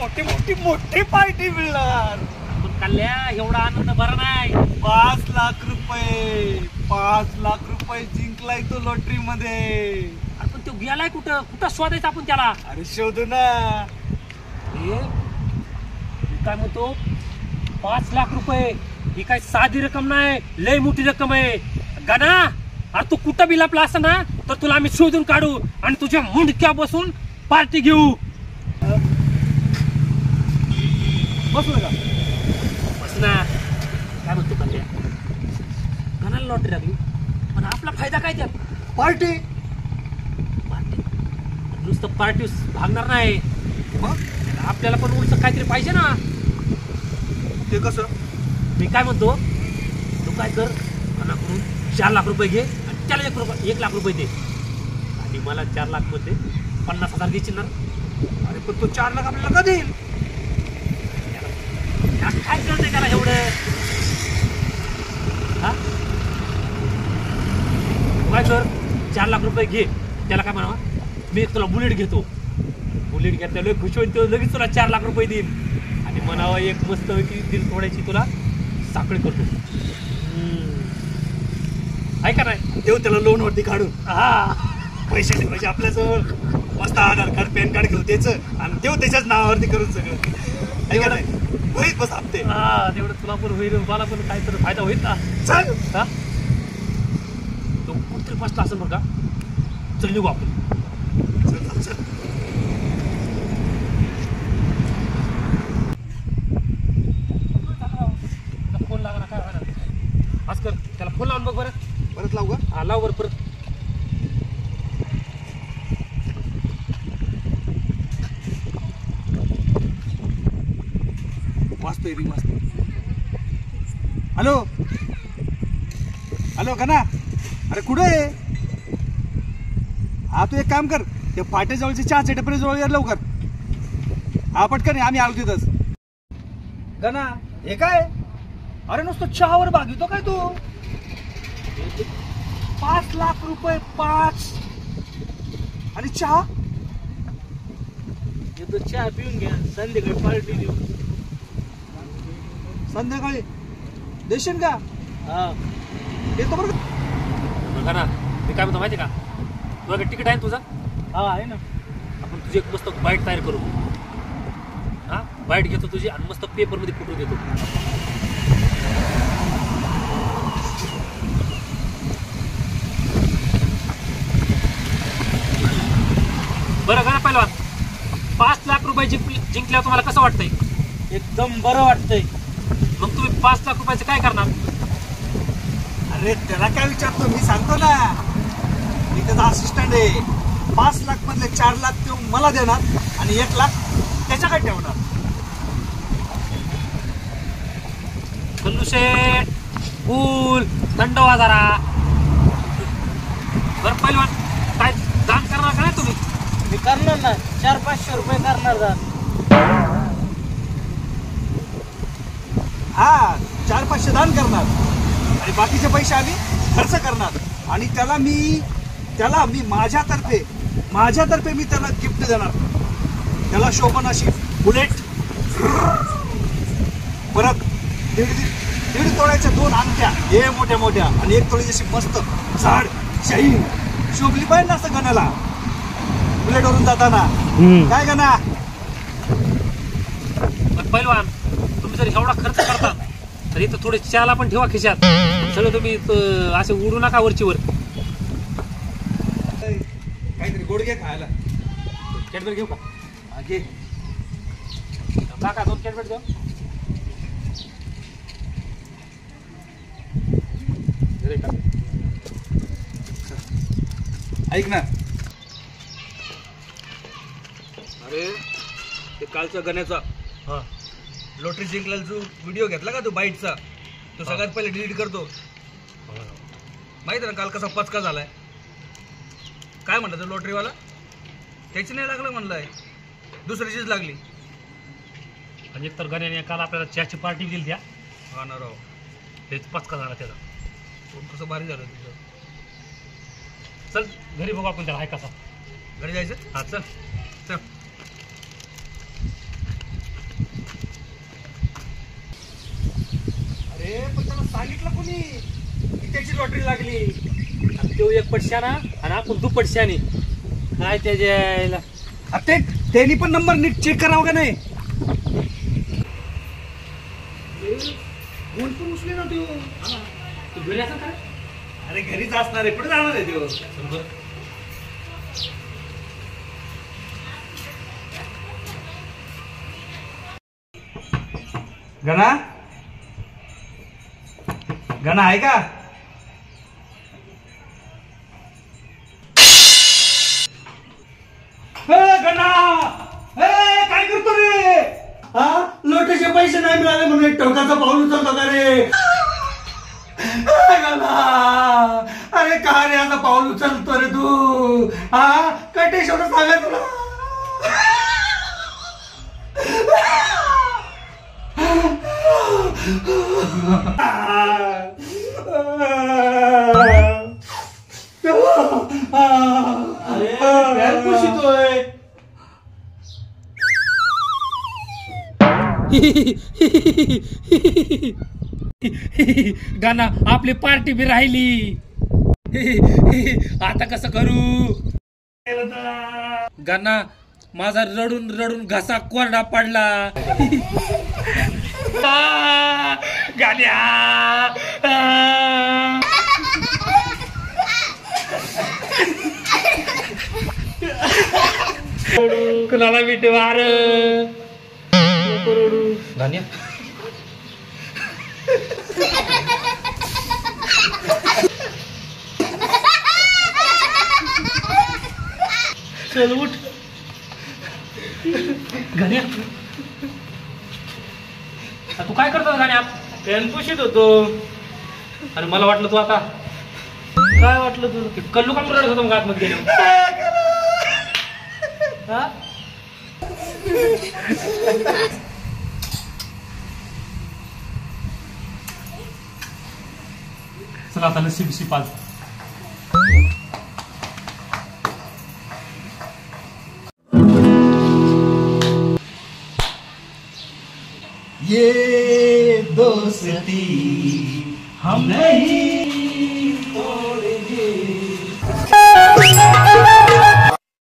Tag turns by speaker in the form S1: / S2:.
S1: मोठी मोठी मोठी पार्टी मिळणार.
S2: पण कल्ल्या एवढा आनंद बरा नाही.
S1: 5 लाख रुपये 5 लाख रुपये जिंकलाय तो लॉटरी मध्ये.
S2: अरे पण तो गेलाय कुठं कुठं शोधायचं आपण त्याला.
S1: अरे शोधू ना.
S2: हे काय म्हणतो 5 लाख रुपये ही काय साधी रक्कम नाही, लय मोठी रक्कम आहे. गाना अरे तू कुठं बी लपला असता ना तर तुला आम्ही शोधून काढू आणि तुझ्या मुंडक्या बसून पार्टी घेऊ.
S1: बसलं का?
S2: बस ना. काय म्हणतो कल्ल्या गानाला लॉटरी लागली पण आपला फायदा काय त्यात.
S1: पार्टी.
S2: पार्टी नुसतं पार्टी भागणार नाही,
S1: मग
S2: आपल्याला पण उलट काहीतरी पाहिजे ना.
S1: ते कसं?
S2: मी काय म्हणतो तू काय कर मनाकडून 4 लाख रुपये घे आणि त्याला 1 लाख रुपये दे आणि मला 4 लाख मध्ये 50,000 द्यायचे ना.
S1: अरे पण तो 4 लाख आपल्याला का देईल?
S2: काय कळतंय त्याला एवढं. हा तू काय कर 4 लाख रुपये घे, त्याला काय म्हणावा मी तुला बुलेट घेतो. बुलेट घेतल्यावर खुश होईल तो लगेच तुला 4 लाख रुपये देईल आणि म्हणावं एक मस्त की दिल तोडायची तुला साखळी करतो. ऐका नाही
S1: देऊ त्याला लोन वरती काढून.
S2: हा
S1: पैसे ठेवायचे आपल्याजवळ, मस्त आधार कार्ड पॅन कार्ड घेऊ त्याचं आणि देऊ त्याच्याच नावावरती करून सगळं. ऐका नाही होईल बस हप्ते.
S2: हा तेवढं तुला पण होईल मला पण काहीतरी फायदा होईल ना.
S1: चल
S2: हा तो कुठतरी फसला असेल बरं का. चल निघू आपण.
S1: चल चल.
S2: फोन लावा ना काय होणार. आज कर त्याला फोन लावून बघ बरं.
S1: परत लावू का?
S2: हा लाव बरं परत.
S1: वाचतोय रिंग वाचतोय. हॅलो हॅलो का ना. अरे कुठे आहे? हा तू एक काम कर ते फाट्याजवळची चहाच्या टपरीजवळ ये लवकर. हा पटकन आम्ही आलो तिथंच. गणा हे काय? अरे नुसतं चहावर भागितो काय तू? 5 लाख रुपये 5 आणि चहा.
S2: येतो चहा पिऊन घ्या संध्याकाळी पार्टी देऊ.
S1: संध्याकाळी देशील का?
S2: हा
S1: येतो बरं.
S2: बघा ना मी काय म्हणतो माहिती का तुझ्याकडे तिकीट आहे ना तुझा.
S1: हा आहे ना.
S2: आपण तुझी एक मस्त बाईट तयार करू. हा बाईट घेतो तुझी आणि मस्त पेपरमध्ये फोटो देतो. बरं का ना पहिलवान 5 लाख रुपये जिंकल्यावर तुम्हाला कसं वाटतंय?
S1: एकदम बरं वाटतंय.
S2: मग तुम्ही 5 लाख रुपयाचं काय करणार?
S1: अरे त्याला काय विचारतो मी सांगतो ना. मी त्याचा असिस्टंट आहे. 5 लाख मधले 4 लाख तो मला देणार आणि 1 लाख त्याच्याकडे ठेवणार.
S2: कल्लूशेठ कूल थंड व्हा जरा. बरं पहिलवान काय दान करणार का नाही तुम्ही?
S3: मी करणार ना 400-500 रुपये करणार दान.
S1: हा 400-500 दान करणार आणि बाकीचे पैसे आम्ही खर्च करणार. आणि त्याला मी माझ्यातर्फे मी त्याला गिफ्ट देणार. त्याला शोभन अशी बुलेट, परत दीड तोळ्याच्या 2 अंगठ्या हे मोठ्या मोठ्या आणि 1 तोळी जशी मस्त झाड शाही शोभली पाहिजे ना असं गणाला बुलेटवरून जाताना. काय गणा?
S2: पहिलवान तुम्ही जर एवढा खर्च करता तर इथं थोडे चहाला पण ठेवा खिशात. सगळं तुम्ही असे उडू नका वरचीवर.
S1: काहीतरी गोड घे खायला.
S2: कॅडबेट घेऊ का?
S1: घे.
S2: काका 2 कॅडबेट द्या.
S1: ऐक ना. अरे ते कालचा गण्याचा लॉटरी जिंकलेला जो व्हिडिओ घेतला का तू बाईटचा तो सगळ्यात पहिले डिलीट करतो. माहिती ना काल कसा पचका झालाय. काय म्हणला तो लॉटरीवाला? त्याची नाही लागलं म्हणलंय, दुसऱ्याचीच लागली.
S2: आणि एकतर गण्याने काल आपल्याला चहाची पार्टी दिली द्या.
S1: हा ना राव.
S2: तेच पचका झाला त्याचा.
S1: कसं भारी झालं तुझं.
S2: चल घरी बघू आपण त्याला. आहे कसा
S1: घरी जायचं?
S2: हा चल.
S1: चल. तुला सांगितलं कोणी की त्याची लॉटरी लागली?
S2: आणि तो एक पटशाना आणि आपण दुप्पट शानी. काय त्याच्या यायला.
S1: ते त्यांनी पण नंबर नीट चेक करावं का नाही? फोन पण उचले ना तू.
S2: तू घरी असेल का?
S1: अरे घरीच असणार आहे, कुठे जाणार आहे तो? गणा गणा आहे का? गणा काय करतो रे? हा, लोटेचे पैसे नाही मिळाले म्हणून एक टोकाचा पाऊल उचलतो का रे? गणा, अरे का रे आता पाऊल उचलतो रे तू? हा, कटेश्वर सांगा तुला. अरे पोषितोय.
S2: गाना आपली पार्टी बी राहिली. आता कसं करू? गाना माझा रडून रडून घसा कोरडा पडला. गाण्या कुणाला भेटे वार गाण्या. चल उठ गाण्या. तू काय करतो गाण्या?
S3: पेन पुशीत होतो.
S2: आणि मला वाटलं तू आता
S3: काय वाटलं तुला?
S2: कल्लू काम रडत होतो मग आतमध्ये गेलो.
S3: हा,
S2: चला आता लस्सी बिस्सी पाज.
S1: ये दोस्ती हम नहीं